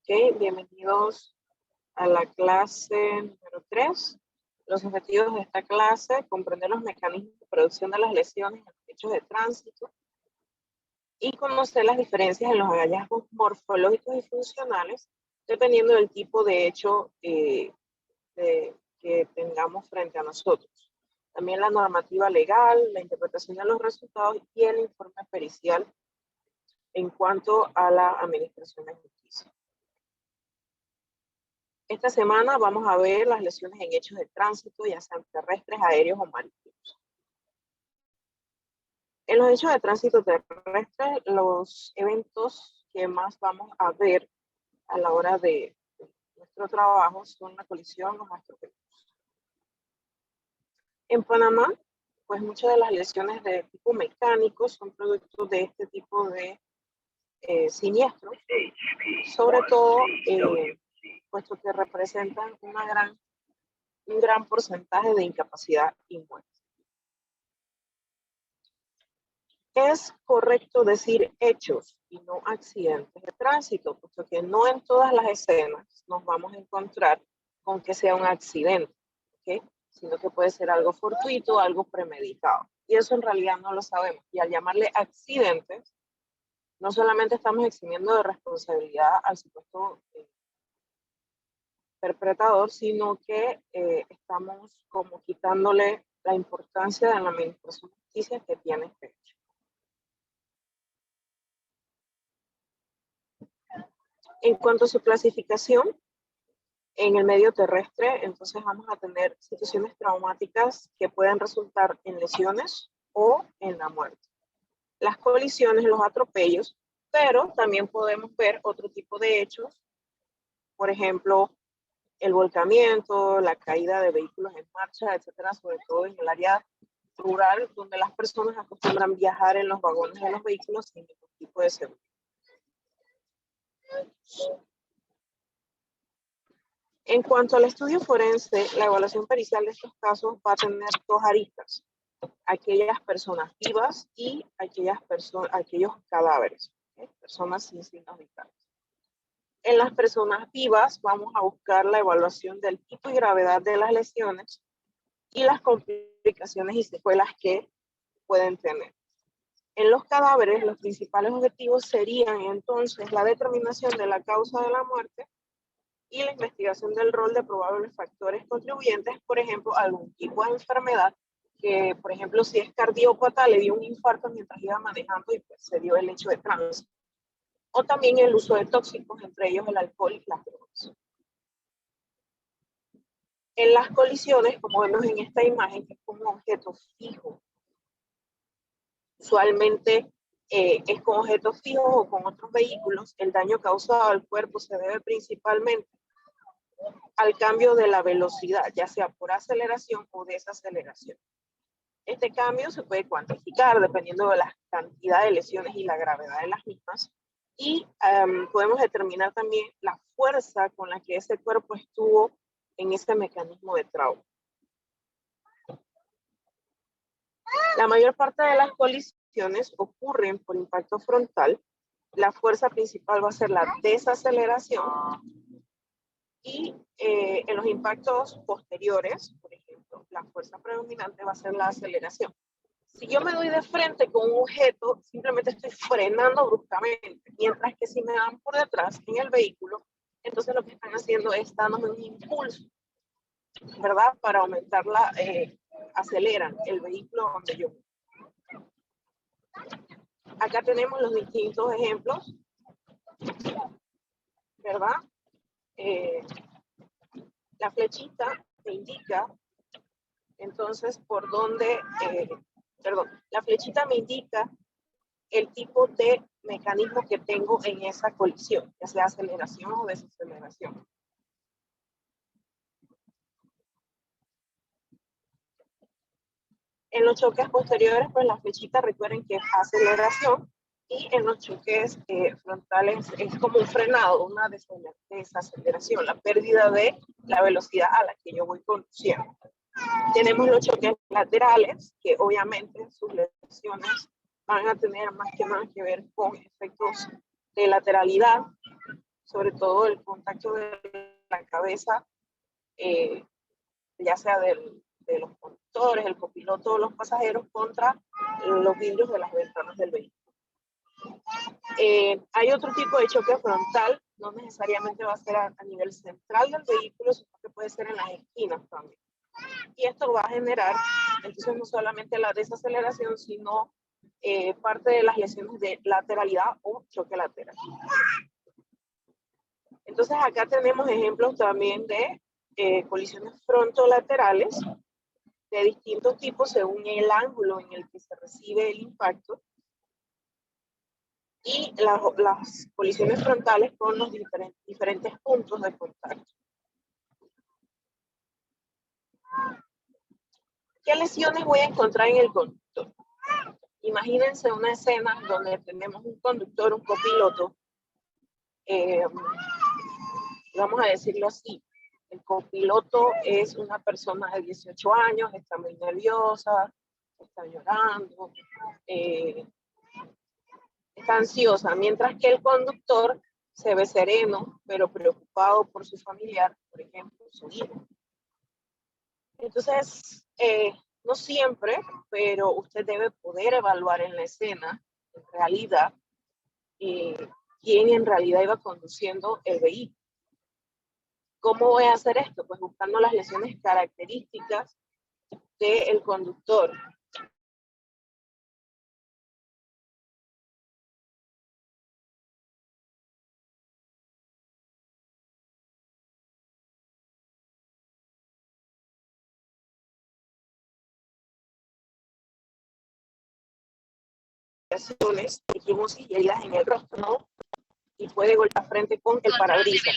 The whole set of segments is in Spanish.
Ok, bienvenidos a la clase número 3. Los objetivos de esta clase: comprender los mecanismos de producción de las lesiones en los hechos de tránsito y conocer las diferencias en los hallazgos morfológicos y funcionales dependiendo del tipo de hecho que tengamos frente a nosotros. También la normativa legal, la interpretación de los resultados y el informe pericial en cuanto a la administración de justicia. Esta semana vamos a ver las lesiones en hechos de tránsito, ya sean terrestres, aéreos o marítimos. En los hechos de tránsito terrestre, los eventos que más vamos a ver a la hora de nuestro trabajo son la colisión, los atropellos. En Panamá, pues muchas de las lesiones de tipo mecánico son productos de este tipo de siniestros, sobre todo puesto que representan un gran porcentaje de incapacidad y muerte. Es correcto decir hechos y no accidentes de tránsito, puesto que no en todas las escenas nos vamos a encontrar con que sea un accidente, ¿okay? Sino que puede ser algo fortuito, algo premeditado. Y eso en realidad no lo sabemos. Y al llamarle accidentes, no solamente estamos eximiendo de responsabilidad al supuesto perpetrador, sino que estamos como quitándole la importancia de la administración de justicia que tiene este hecho. En cuanto a su clasificación, en el medio terrestre, entonces vamos a tener situaciones traumáticas que pueden resultar en lesiones o en la muerte. Las colisiones, los atropellos, pero también podemos ver otro tipo de hechos, por ejemplo, el volcamiento, la caída de vehículos en marcha, etcétera, sobre todo en el área rural, donde las personas acostumbran viajar en los vagones de los vehículos sin ningún tipo de seguridad. En cuanto al estudio forense, la evaluación pericial de estos casos va a tener dos aristas: aquellas personas vivas y aquellos cadáveres, ¿okay? Personas sin signos vitales. En las personas vivas vamos a buscar la evaluación del tipo y gravedad de las lesiones y las complicaciones y secuelas que pueden tener. En los cadáveres, los principales objetivos serían entonces la determinación de la causa de la muerte y la investigación del rol de probables factores contribuyentes, por ejemplo, algún tipo de enfermedad que, por ejemplo, si es cardiópata, le dio un infarto mientras iba manejando y pues se dio el hecho de tránsito. O también el uso de tóxicos, entre ellos el alcohol y las drogas. En las colisiones, como vemos en esta imagen, que es como un objeto fijo. Usualmente es con objetos fijos o con otros vehículos. El daño causado al cuerpo se debe principalmente al cambio de la velocidad, ya sea por aceleración o desaceleración. Este cambio se puede cuantificar dependiendo de la cantidad de lesiones y la gravedad de las mismas. Y podemos determinar también la fuerza con la que ese cuerpo estuvo en ese mecanismo de trauma. La mayor parte de las colisiones ocurren por impacto frontal. La fuerza principal va a ser la desaceleración. Y en los impactos posteriores, por ejemplo, la fuerza predominante va a ser la aceleración. Si yo me doy de frente con un objeto, simplemente estoy frenando bruscamente, mientras que si me dan por detrás en el vehículo, entonces lo que están haciendo es dándome un impulso, ¿verdad? Para aumentarla, aceleran el vehículo donde yo. Acá tenemos los distintos ejemplos, ¿verdad? La flechita me indica, entonces, por dónde, la flechita me indica el tipo de mecanismo que tengo en esa colisión, ya sea aceleración o desaceleración. En los choques posteriores, pues la flechita, recuerden que es aceleración, y en los choques frontales es como un frenado, una desaceleración, la pérdida de la velocidad a la que yo voy conduciendo. Tenemos los choques laterales, que obviamente sus lesiones van a tener más que ver con efectos de lateralidad, sobre todo el contacto de la cabeza, ya sea de los conductores, el copiloto o los pasajeros contra los vidrios de las ventanas del vehículo. Hay otro tipo de choque frontal, no necesariamente va a ser a nivel central del vehículo, sino que puede ser en las esquinas también. Y esto va a generar, entonces, no solamente la desaceleración, sino parte de las lesiones de lateralidad o choque lateral. Entonces, acá tenemos ejemplos también de colisiones frontolaterales de distintos tipos según el ángulo en el que se recibe el impacto, y las colisiones frontales con los diferentes puntos de contacto. ¿Qué lesiones voy a encontrar en el conductor? Imagínense una escena donde tenemos un conductor, un copiloto, vamos a decirlo así, el copiloto es una persona de 18 años, está muy nerviosa, está llorando, está ansiosa, mientras que el conductor se ve sereno, pero preocupado por su familiar, por ejemplo, su hijo. Entonces, no siempre, pero usted debe poder evaluar en la escena, en realidad, quién en realidad iba conduciendo el vehículo. ¿Cómo voy a hacer esto? Pues buscando las lesiones características del conductor. Dijimos, y heridas en el rostro, ¿no? Y puede golpear frente con el parabrisas.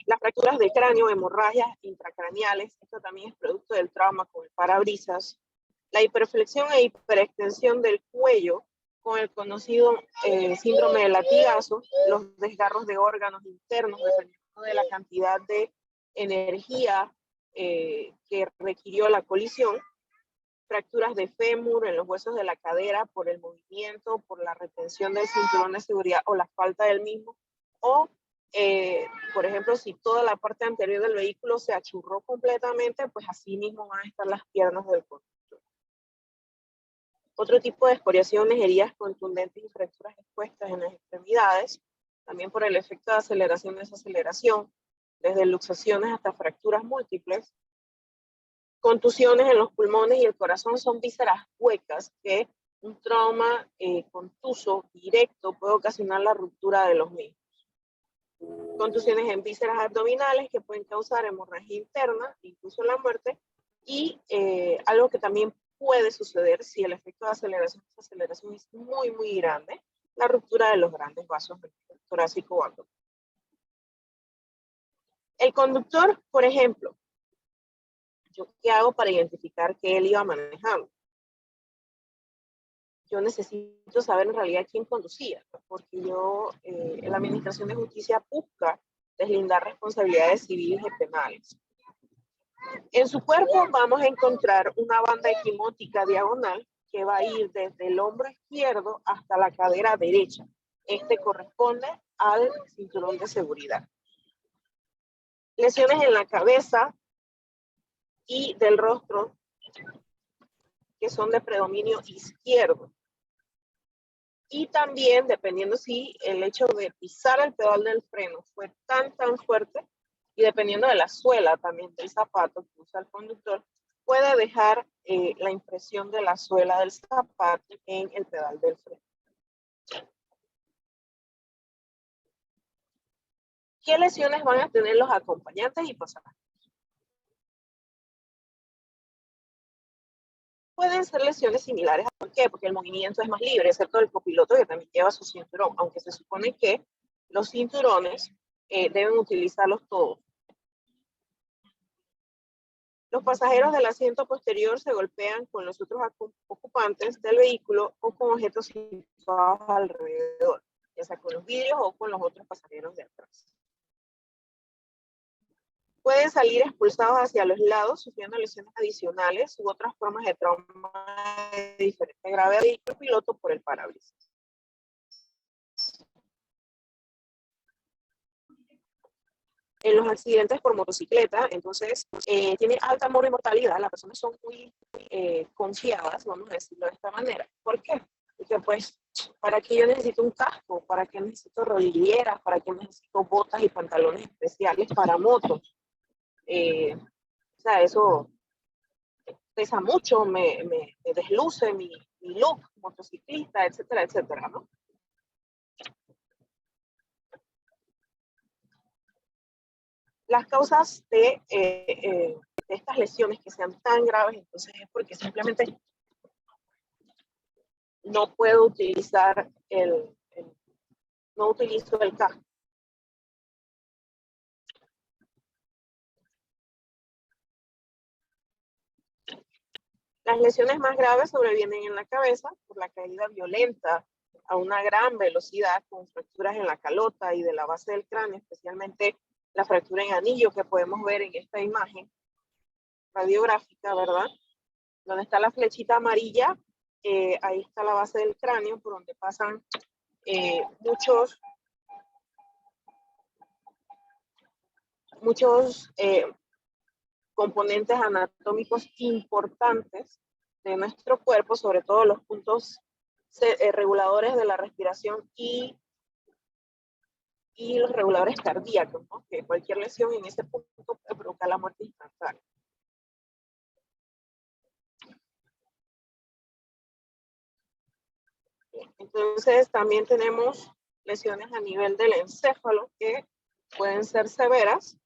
Las fracturas de cráneo, hemorragias intracraneales, esto también es producto del trauma con el parabrisas. La hiperflexión e hiperextensión del cuello con el conocido síndrome de latigazo, los desgarros de órganos internos dependiendo de la cantidad de energía que requirió la colisión, fracturas de fémur en los huesos de la cadera por el movimiento, por la retención del cinturón de seguridad o la falta del mismo, o por ejemplo, si toda la parte anterior del vehículo se achurró completamente, pues así mismo van a estar las piernas del conductor. Otro tipo de escoriaciones, heridas contundentes y fracturas expuestas en las extremidades, también por el efecto de aceleración y desaceleración, desde luxaciones hasta fracturas múltiples. Contusiones en los pulmones y el corazón son vísceras huecas que un trauma contuso directo puede ocasionar la ruptura de los mismos. Contusiones en vísceras abdominales que pueden causar hemorragia interna, incluso la muerte, y algo que también puede suceder si el efecto de aceleración es muy, muy grande, la ruptura de los grandes vasos torácico o abdominal. El conductor, por ejemplo, ¿yo qué hago para identificar que él iba manejando? Yo necesito saber en realidad quién conducía, porque yo, en la Administración de Justicia busca deslindar responsabilidades civiles y penales. En su cuerpo vamos a encontrar una banda equimótica diagonal que va a ir desde el hombro izquierdo hasta la cadera derecha. Este corresponde al cinturón de seguridad. Lesiones en la cabeza y del rostro que son de predominio izquierdo. Y también, dependiendo si el hecho de pisar el pedal del freno fue tan fuerte, y dependiendo de la suela también del zapato que usa el conductor, puede dejar la impresión de la suela del zapato en el pedal del freno. ¿Qué lesiones van a tener los acompañantes y pasajeros? Pueden ser lesiones similares. ¿Por qué? Porque el movimiento es más libre, excepto el copiloto que también lleva su cinturón, aunque se supone que los cinturones deben utilizarlos todos. Los pasajeros del asiento posterior se golpean con los otros ocupantes del vehículo o con objetos situados alrededor, ya sea con los vidrios o con los otros pasajeros de atrás. Pueden salir expulsados hacia los lados, sufriendo lesiones adicionales u otras formas de trauma de diferente gravedad del piloto por el parabrisas. En los accidentes por motocicleta, entonces, tiene alta mortalidad, las personas son muy confiadas, vamos a decirlo de esta manera. ¿Por qué? Porque pues, ¿para qué yo necesito un casco? ¿Para qué necesito rodilleras? ¿Para qué necesito botas y pantalones especiales para motos? O sea, eso pesa mucho, me desluce mi look motociclista, etcétera, etcétera, ¿no? Las causas de estas lesiones que sean tan graves, entonces es porque simplemente no puedo utilizar no utilizo el casco. Las lesiones más graves sobrevienen en la cabeza por la caída violenta a una gran velocidad con fracturas en la calota y de la base del cráneo, especialmente la fractura en anillo que podemos ver en esta imagen radiográfica, ¿verdad? Donde está la flechita amarilla, ahí está la base del cráneo por donde pasan muchos componentes anatómicos importantes de nuestro cuerpo, sobre todo los puntos reguladores de la respiración y los reguladores cardíacos, ¿no? Que cualquier lesión en ese punto puede provocar la muerte instantánea. Entonces también tenemos lesiones a nivel del encéfalo que pueden ser severas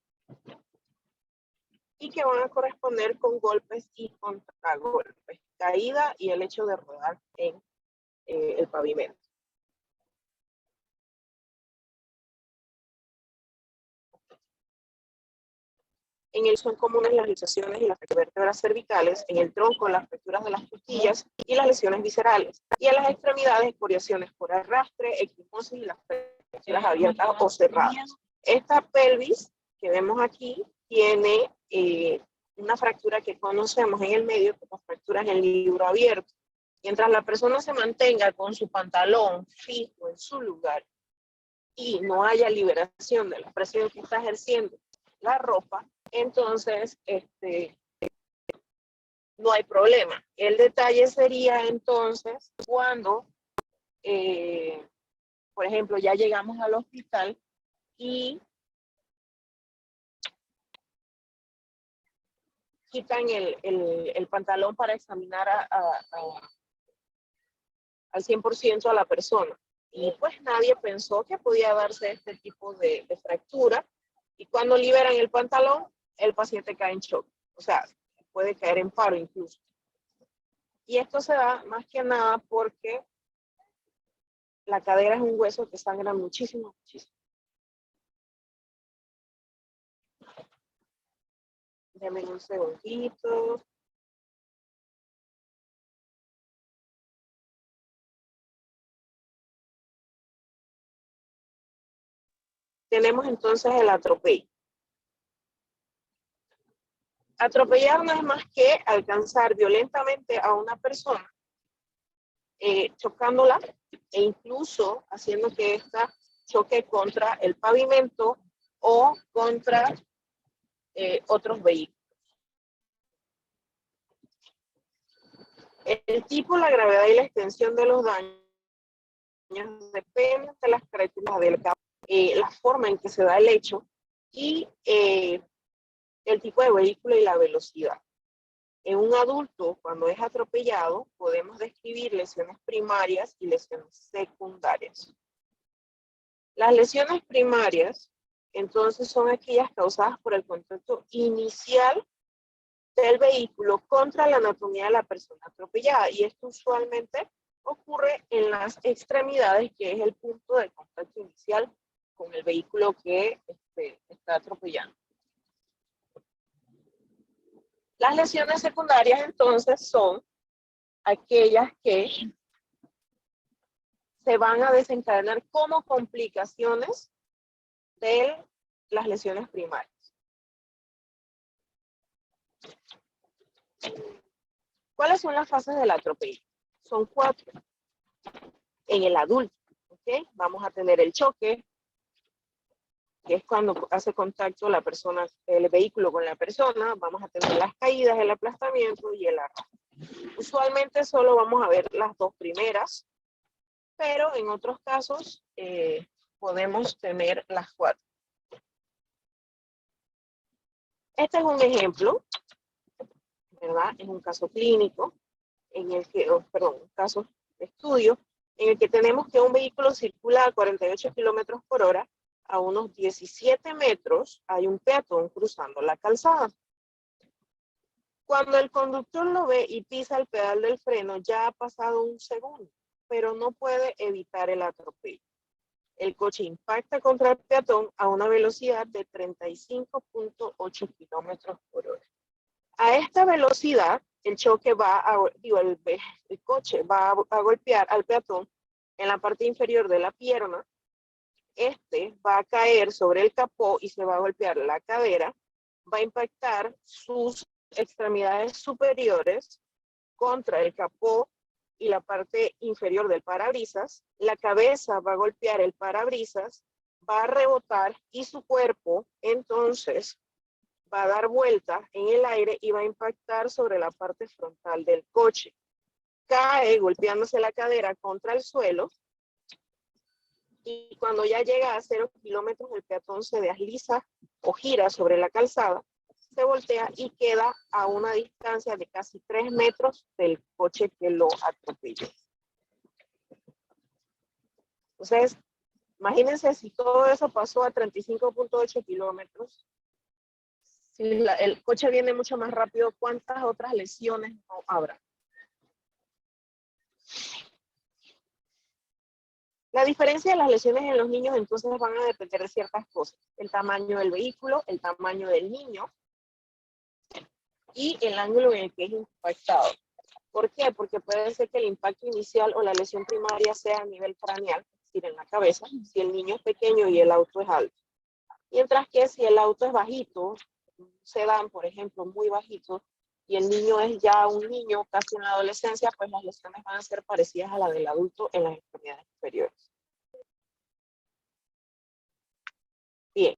y que van a corresponder con golpes y contragolpes, caída y el hecho de rodar en el pavimento. En el son comunes las luxaciones y las vértebras cervicales, en el tronco las fracturas de las costillas y las lesiones viscerales, y en las extremidades escoriaciones por arrastre, equimosis y las fracturas abiertas o cerradas. Esta pelvis que vemos aquí tiene una fractura que conocemos en el medio como fractura en el libro abierto. Mientras la persona se mantenga con su pantalón fijo en su lugar y no haya liberación de la presión que está ejerciendo la ropa, entonces no hay problema. El detalle sería entonces cuando, por ejemplo, ya llegamos al hospital y quitan el pantalón para examinar al 100% a la persona. Y pues nadie pensó que podía darse este tipo de fractura. Y cuando liberan el pantalón, el paciente cae en shock. O sea, puede caer en paro incluso. Y esto se da más que nada porque la cadera es un hueso que sangra muchísimo, muchísimo. Denme un segundito. Tenemos entonces el atropello. Atropellar no es más que alcanzar violentamente a una persona, chocándola e incluso haciendo que ésta choque contra el pavimento o contra otros vehículos. El tipo, la gravedad y la extensión de los daños dependen de las características del carro, la forma en que se da el hecho y el tipo de vehículo y la velocidad. En un adulto, cuando es atropellado, podemos describir lesiones primarias y lesiones secundarias. Las lesiones primarias, entonces, son aquellas causadas por el contacto inicial del vehículo contra la anatomía de la persona atropellada, y esto usualmente ocurre en las extremidades, que es el punto de contacto inicial con el vehículo que está atropellando. Las lesiones secundarias, entonces, son aquellas que se van a desencadenar como complicaciones de las lesiones primarias. ¿Cuáles son las fases del atropello? Son 4. En el adulto, ¿ok? Vamos a tener el choque, que es cuando hace contacto la persona, el vehículo con la persona. Vamos a tener las caídas, el aplastamiento y el arrastre. Usualmente solo vamos a ver las dos primeras, pero en otros casos podemos tener las cuatro. Este es un ejemplo, ¿verdad? Es un caso clínico, en el que, perdón, un caso de estudio, en el que tenemos que un vehículo circula a 48 kilómetros por hora, a unos 17 metros hay un peatón cruzando la calzada. Cuando el conductor lo ve y pisa el pedal del freno, ya ha pasado un segundo, pero no puede evitar el atropello. El coche impacta contra el peatón a una velocidad de 35.8 kilómetros por hora. A esta velocidad, el choque va a, el coche va a golpear al peatón en la parte inferior de la pierna. Este va a caer sobre el capó y se va a golpear la cadera, va a impactar sus extremidades superiores contra el capó y la parte inferior del parabrisas. La cabeza va a golpear el parabrisas, va a rebotar y su cuerpo entonces va a dar vuelta en el aire y va a impactar sobre la parte frontal del coche. Cae golpeándose la cadera contra el suelo y cuando ya llega a 0 kilómetros el peatón se desliza o gira sobre la calzada, se voltea y queda a una distancia de casi 3 metros del coche que lo atropelló. Entonces, imagínense si todo eso pasó a 35.8 kilómetros. Si el coche viene mucho más rápido, ¿cuántas otras lesiones no habrá? La diferencia de las lesiones en los niños entonces van a depender de ciertas cosas. El tamaño del vehículo, el tamaño del niño y el ángulo en el que es impactado. ¿Por qué? Porque puede ser que el impacto inicial o la lesión primaria sea a nivel craneal, es decir, en la cabeza, si el niño es pequeño y el auto es alto. Mientras que si el auto es bajito, un sedán, por ejemplo, muy bajito, y el niño es ya un niño casi en la adolescencia, pues las lesiones van a ser parecidas a la del adulto en las extremidades inferiores. Bien.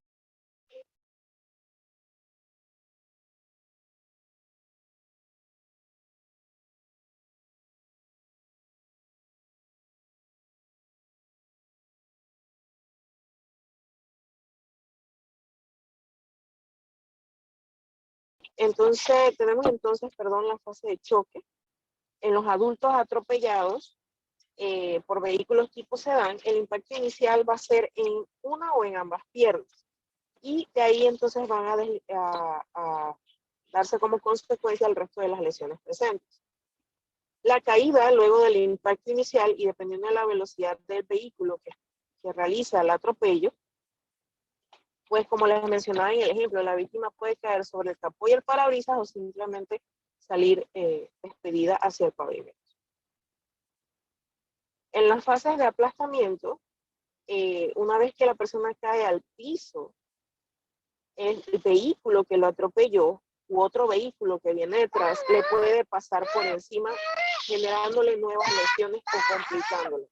Entonces, tenemos entonces, perdón, la fase de choque. En los adultos atropellados por vehículos tipo sedán, el impacto inicial va a ser en una o en ambas piernas. Y de ahí entonces van a darse como consecuencia el resto de las lesiones presentes. La caída luego del impacto inicial y dependiendo de la velocidad del vehículo que realiza el atropello, pues como les mencionaba en el ejemplo, la víctima puede caer sobre el capó y el parabrisas o simplemente salir despedida hacia el pavimento. En las fases de aplastamiento, una vez que la persona cae al piso, el vehículo que lo atropelló u otro vehículo que viene detrás le puede pasar por encima, generándole nuevas lesiones o complicándolo.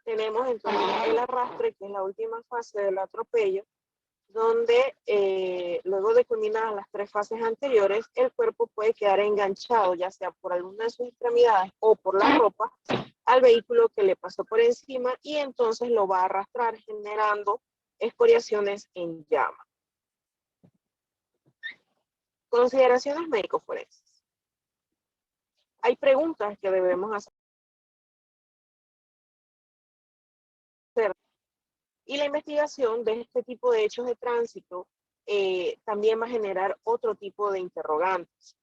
Tenemos entonces el arrastre, que es la última fase del atropello, donde luego de culminar las tres fases anteriores, el cuerpo puede quedar enganchado, ya sea por alguna de sus extremidades o por la ropa, al vehículo que le pasó por encima y entonces lo va a arrastrar generando escoriaciones en llama. Consideraciones médico-forenses. Hay preguntas que debemos hacer. Y la investigación de este tipo de hechos de tránsito también va a generar otro tipo de interrogantes.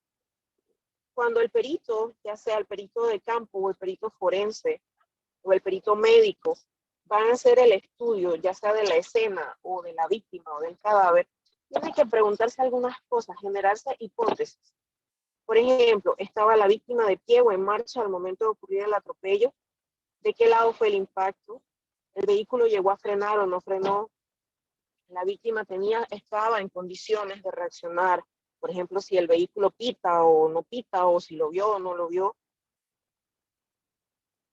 cuando el perito, ya sea el perito de campo o el perito forense o el perito médico, van a hacer el estudio, ya sea de la escena o de la víctima o del cadáver, tiene que preguntarse algunas cosas, generarse hipótesis. Por ejemplo, ¿estaba la víctima de pie o en marcha al momento de ocurrir el atropello? ¿De qué lado fue el impacto? ¿El vehículo llegó a frenar o no frenó? ¿La víctima estaba en condiciones de reaccionar? Por ejemplo, si el vehículo pita o no pita, o si lo vio o no lo vio.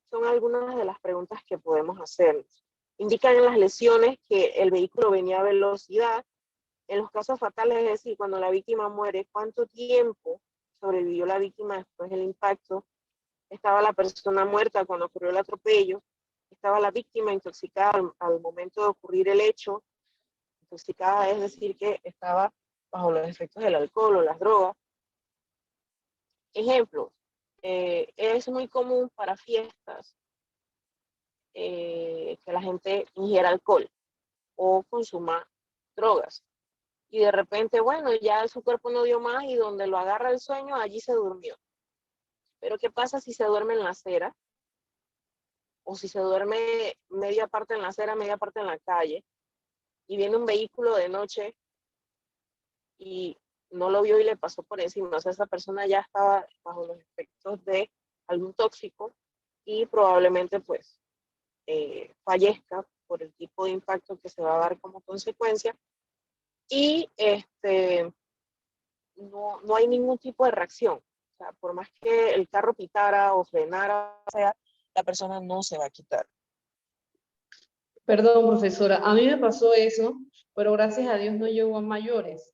Son algunas de las preguntas que podemos hacernos. Indican en las lesiones que el vehículo venía a velocidad. En los casos fatales, es decir, cuando la víctima muere, ¿cuánto tiempo sobrevivió la víctima después del impacto? ¿Estaba la persona muerta cuando ocurrió el atropello? ¿Estaba la víctima intoxicada al momento de ocurrir el hecho? Intoxicada es decir que estaba bajo los efectos del alcohol o las drogas. Ejemplos, es muy común para fiestas que la gente ingiera alcohol o consuma drogas. Y de repente, bueno, ya su cuerpo no dio más y donde lo agarra el sueño, allí se durmió. Pero ¿qué pasa si se duerme en la acera? O si se duerme media parte en la acera, media parte en la calle, y viene un vehículo de noche y no lo vio y le pasó por encima. O sea, esa persona ya estaba bajo los efectos de algún tóxico y probablemente pues fallezca por el tipo de impacto que se va a dar como consecuencia. Y no hay ningún tipo de reacción. O sea, por más que el carro pitara o frenara, o sea, la persona no se va a quitar. Perdón, profesora, a mí me pasó eso, pero gracias a Dios no llegó a mayores.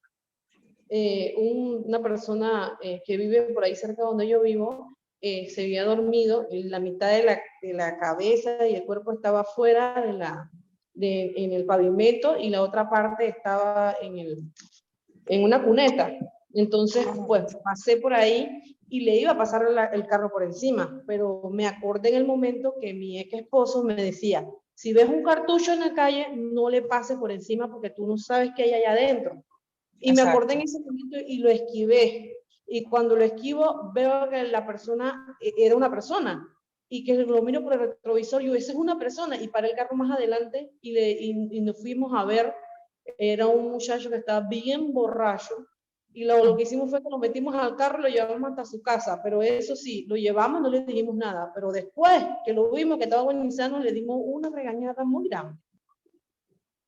Una persona que vive por ahí cerca donde yo vivo se había dormido, en la mitad de la cabeza y el cuerpo estaba fuera en el pavimento y la otra parte estaba en una cuneta. Entonces, pues pasé por ahí y le iba a pasar el carro por encima, pero me acordé en el momento que mi ex esposo me decía, si ves un cartucho en la calle, no le pases por encima porque tú no sabes qué hay allá adentro. Y me acordé en ese momento y lo esquivé. Y cuando lo esquivo, veo que la persona era una persona y que lo miro por el retrovisor y yo, esa es una persona. Y paré el carro más adelante y nos fuimos a ver. Era un muchacho que estaba bien borracho y lo que hicimos fue que lo metimos al carro y lo llevamos hasta su casa, pero eso sí, lo llevamos, no le dijimos nada, pero después que lo vimos que estaba buenísimo, le dimos una regañada muy grande.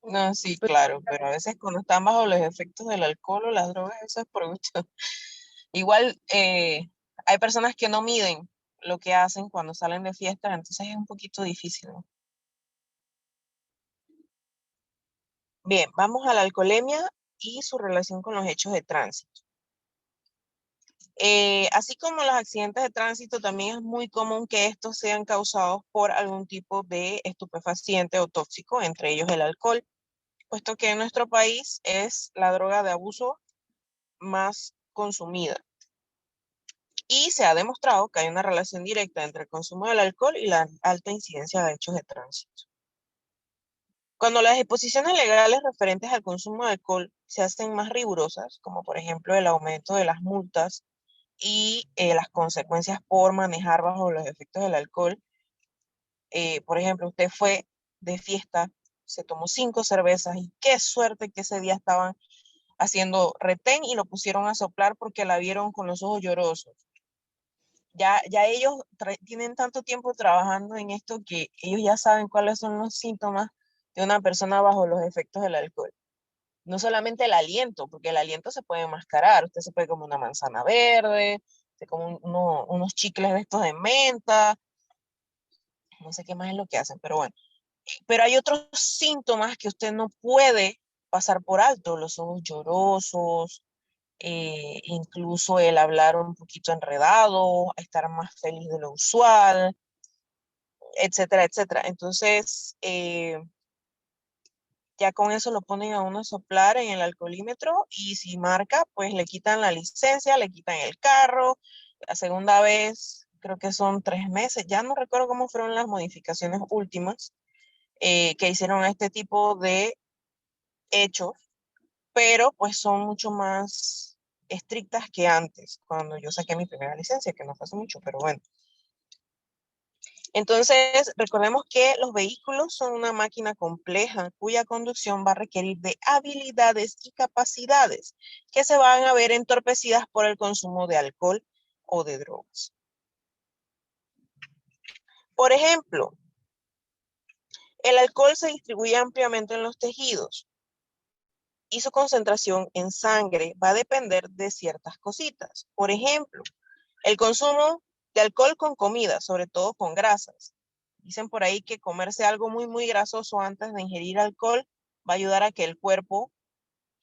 No, sí, Pero, claro, pero a veces cuando están bajo los efectos del alcohol o las drogas, eso es por gusto. Igual hay personas que no miden lo que hacen cuando salen de fiestas, entonces es un poquito difícil, ¿no? Bien, vamos a la alcoholemia y su relación con los hechos de tránsito. Así como los accidentes de tránsito, también es muy común que estos sean causados por algún tipo de estupefaciente o tóxico, entre ellos el alcohol, puesto que en nuestro país es la droga de abuso más consumida. Y se ha demostrado que hay una relación directa entre el consumo del alcohol y la alta incidencia de hechos de tránsito. Cuando las disposiciones legales referentes al consumo de alcohol se hacen más rigurosas, como por ejemplo el aumento de las multas y las consecuencias por manejar bajo los efectos del alcohol, por ejemplo, usted fue de fiesta, se tomó 5 cervezas y qué suerte que ese día estaban haciendo retén y lo pusieron a soplar porque la vieron con los ojos llorosos. Ya ellos tienen tanto tiempo trabajando en esto que ellos ya saben cuáles son los síntomas de una persona bajo los efectos del alcohol. No solamente el aliento, porque el aliento se puede enmascarar. Usted se puede comer una manzana verde, se come unos chicles de estos de menta, no sé qué más es lo que hacen, pero bueno. Pero hay otros síntomas que usted no puede pasar por alto, los ojos llorosos, incluso el hablar un poquito enredado, estar más feliz de lo usual, etcétera, etcétera. Entonces, ya con eso lo ponen a uno a soplar en el alcoholímetro y si marca, pues le quitan la licencia, le quitan el carro. La segunda vez, creo que son 3 meses, ya no recuerdo cómo fueron las modificaciones últimas que hicieron a este tipo de hechos, pero pues son mucho más estrictas que antes, cuando yo saqué mi primera licencia, que no fue hace mucho, pero bueno. Entonces, recordemos que los vehículos son una máquina compleja cuya conducción va a requerir de habilidades y capacidades que se van a ver entorpecidas por el consumo de alcohol o de drogas. Por ejemplo, el alcohol se distribuye ampliamente en los tejidos y su concentración en sangre va a depender de ciertas cositas. Por ejemplo, el consumo de alcohol con comida, sobre todo con grasas. Dicen por ahí que comerse algo muy grasoso antes de ingerir alcohol va a ayudar a que el cuerpo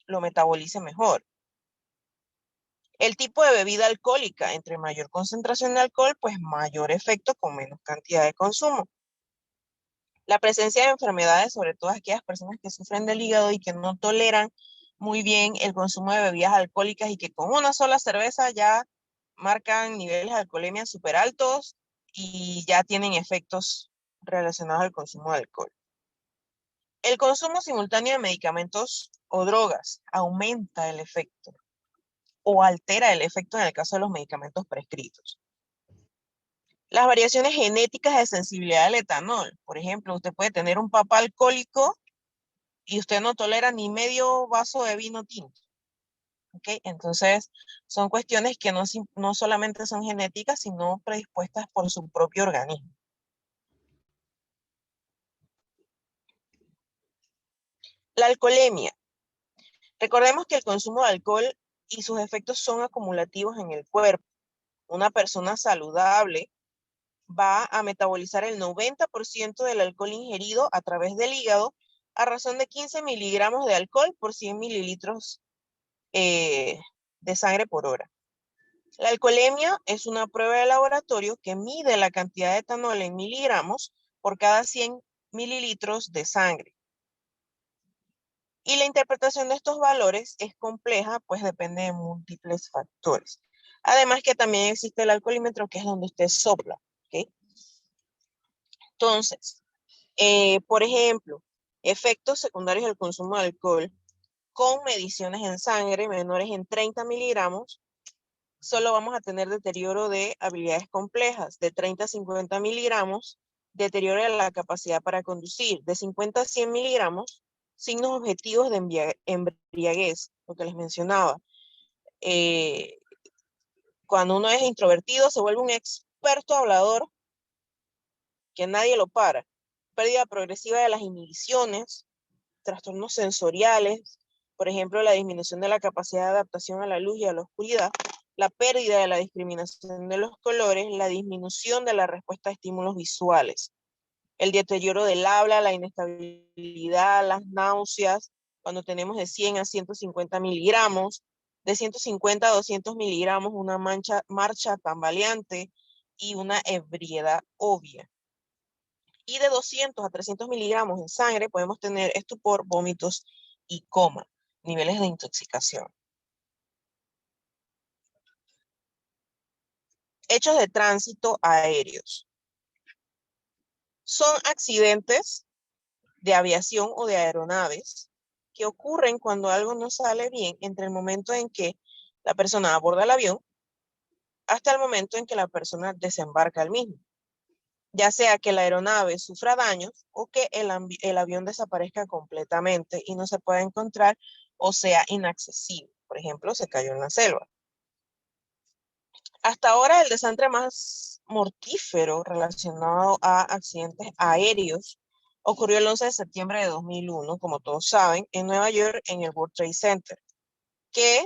lo metabolice mejor. El tipo de bebida alcohólica, entre mayor concentración de alcohol, pues mayor efecto con menos cantidad de consumo. La presencia de enfermedades, sobre todo aquellas personas que sufren del hígado y que no toleran muy bien el consumo de bebidas alcohólicas y que con una sola cerveza ya marcan niveles de alcoholemia súper altos y ya tienen efectos relacionados al consumo de alcohol. El consumo simultáneo de medicamentos o drogas aumenta el efecto o altera el efecto en el caso de los medicamentos prescritos. Las variaciones genéticas de sensibilidad al etanol. Por ejemplo, usted puede tener un papá alcohólico y usted no tolera ni medio vaso de vino tinto. ¿Okay? Entonces, son cuestiones que no solamente son genéticas, sino predispuestas por su propio organismo. La alcoholemia. Recordemos que el consumo de alcohol y sus efectos son acumulativos en el cuerpo. Una persona saludable va a metabolizar el 90% del alcohol ingerido a través del hígado a razón de 15 miligramos de alcohol por 100 mililitros de sangre por hora. La alcoholemia es una prueba de laboratorio que mide la cantidad de etanol en miligramos por cada 100 mililitros de sangre. Y la interpretación de estos valores es compleja, pues depende de múltiples factores. Además que también existe el alcoholímetro, que es donde usted sopla, ¿ok? Entonces, por ejemplo, efectos secundarios del consumo de alcohol con mediciones en sangre menores en 30 miligramos, solo vamos a tener deterioro de habilidades complejas. De 30 a 50 miligramos, deterioro de la capacidad para conducir. De 50 a 100 miligramos, signos objetivos de embriaguez, lo que les mencionaba. Cuando uno es introvertido, se vuelve un experto hablador que nadie lo para. Pérdida progresiva de las inhibiciones, trastornos sensoriales, por ejemplo, la disminución de la capacidad de adaptación a la luz y a la oscuridad, la pérdida de la discriminación de los colores, la disminución de la respuesta a estímulos visuales, el deterioro del habla, la inestabilidad, las náuseas, cuando tenemos de 100 a 150 miligramos, de 150 a 200 miligramos, una marcha tambaleante y una ebriedad obvia. Y de 200 a 300 miligramos en sangre podemos tener estupor, vómitos y coma, niveles de intoxicación. Hechos de tránsito aéreos. Son accidentes de aviación o de aeronaves que ocurren cuando algo no sale bien entre el momento en que la persona aborda el avión hasta el momento en que la persona desembarca el mismo. Ya sea que la aeronave sufra daños o que el avión desaparezca completamente y no se pueda encontrar o sea inaccesible. Por ejemplo, se cayó en la selva. Hasta ahora el desastre más mortífero relacionado a accidentes aéreos ocurrió el 11 de septiembre de 2001, como todos saben, en Nueva York, en el World Trade Center, que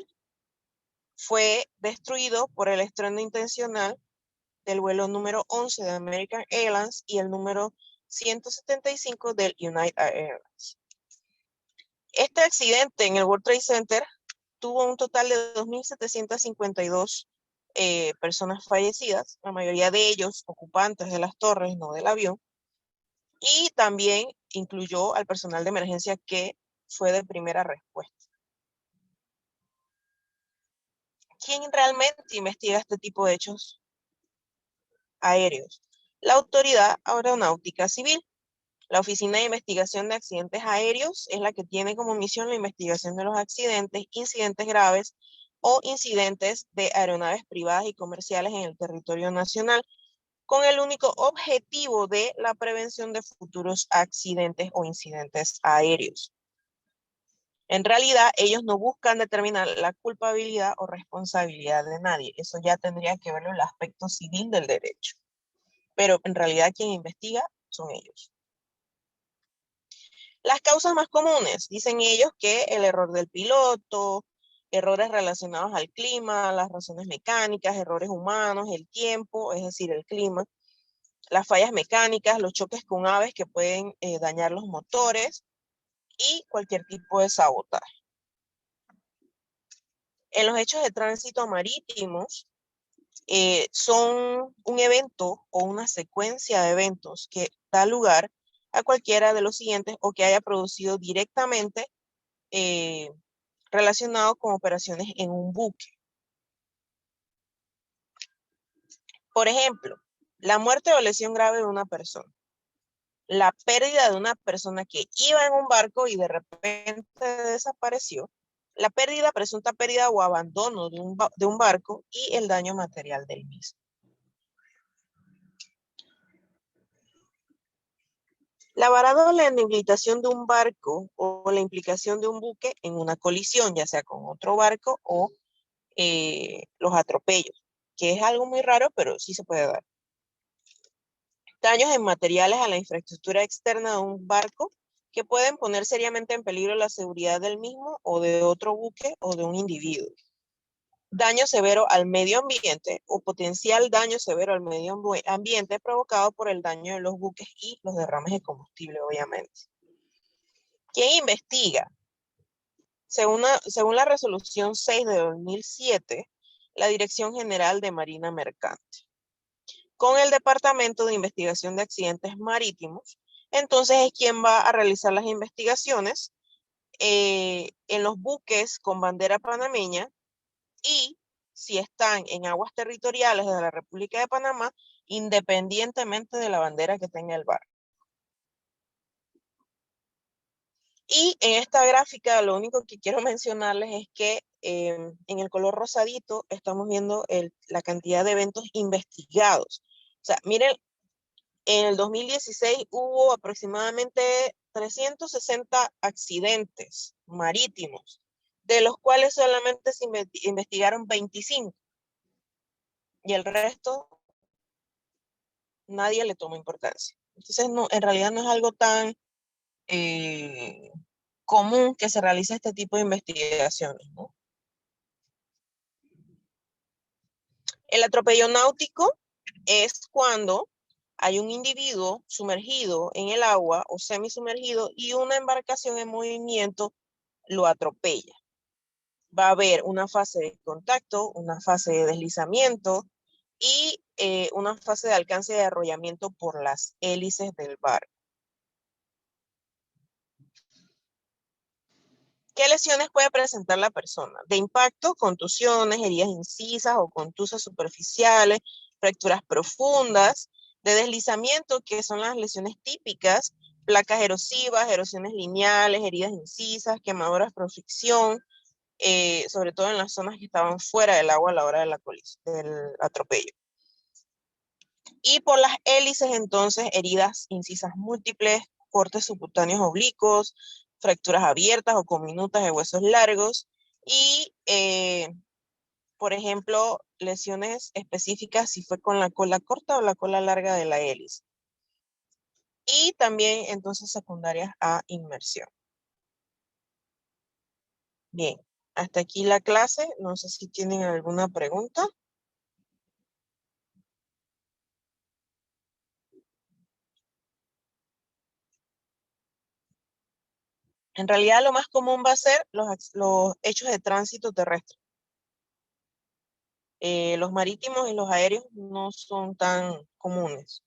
fue destruido por el estruendo intencional del vuelo número 11 de American Airlines y el número 175 del United Airlines. Este accidente en el World Trade Center tuvo un total de 2.752 personas fallecidas, la mayoría de ellos ocupantes de las torres, no del avión, y también incluyó al personal de emergencia que fue de primera respuesta. ¿Quién realmente investiga este tipo de hechos aéreos? La Autoridad Aeronáutica Civil. La Oficina de Investigación de Accidentes Aéreos es la que tiene como misión la investigación de los accidentes, incidentes graves o incidentes de aeronaves privadas y comerciales en el territorio nacional, con el único objetivo de la prevención de futuros accidentes o incidentes aéreos. En realidad, ellos no buscan determinar la culpabilidad o responsabilidad de nadie. Eso ya tendría que verlo en el aspecto civil del derecho. Pero en realidad quien investiga son ellos. Las causas más comunes, dicen ellos que el error del piloto, errores relacionados al clima, las razones mecánicas, errores humanos, el tiempo, es decir, el clima, las fallas mecánicas, los choques con aves que pueden dañar los motores y cualquier tipo de sabotaje. En los hechos de tránsito marítimos, son un evento o una secuencia de eventos que da lugar a cualquiera de los siguientes o que haya producido directamente relacionado con operaciones en un buque. Por ejemplo, la muerte o lesión grave de una persona, la pérdida de una persona que iba en un barco y de repente desapareció, la pérdida, presunta pérdida o abandono de un barco y el daño material del mismo. La varada o la inhabilitación de un barco o la implicación de un buque en una colisión, ya sea con otro barco o los atropellos, que es algo muy raro, pero sí se puede dar. Daños en materiales a la infraestructura externa de un barco que pueden poner seriamente en peligro la seguridad del mismo o de otro buque o de un individuo. Daño severo al medio ambiente o potencial daño severo al medio ambiente provocado por el daño de los buques y los derrames de combustible, obviamente. ¿Quién investiga? Según la resolución 6 de 2007, la Dirección General de Marina Mercante, con el Departamento de Investigación de Accidentes Marítimos, entonces es quien va a realizar las investigaciones en los buques con bandera panameña y si están en aguas territoriales de la República de Panamá, independientemente de la bandera que tenga el barco. Y en esta gráfica lo único que quiero mencionarles es que en el color rosadito estamos viendo la cantidad de eventos investigados. O sea, miren, en el 2016 hubo aproximadamente 360 accidentes marítimos, de los cuales solamente se investigaron 25. Y el resto, nadie le tomó importancia. Entonces, no, en realidad no es algo tan común que se realice este tipo de investigaciones, ¿no? El atropello náutico es cuando hay un individuo sumergido en el agua o semisumergido y una embarcación en movimiento lo atropella. Va a haber una fase de contacto, una fase de deslizamiento y una fase de alcance de arrollamiento por las hélices del barco. ¿Qué lesiones puede presentar la persona? De impacto, contusiones, heridas incisas o contusas superficiales, fracturas profundas, de deslizamiento, que son las lesiones típicas, placas erosivas, erosiones lineales, heridas incisas, quemaduras por fricción, sobre todo en las zonas que estaban fuera del agua a la hora de del atropello. Y por las hélices, entonces, heridas incisas múltiples, cortes subcutáneos oblicuos, fracturas abiertas o comminutas de huesos largos y, por ejemplo, lesiones específicas si fue con la cola corta o la cola larga de la hélice. Y también, entonces, secundarias a inmersión. Bien, hasta aquí la clase. No sé si tienen alguna pregunta. En realidad, lo más común va a ser los hechos de tránsito terrestre. Los marítimos y los aéreos no son tan comunes.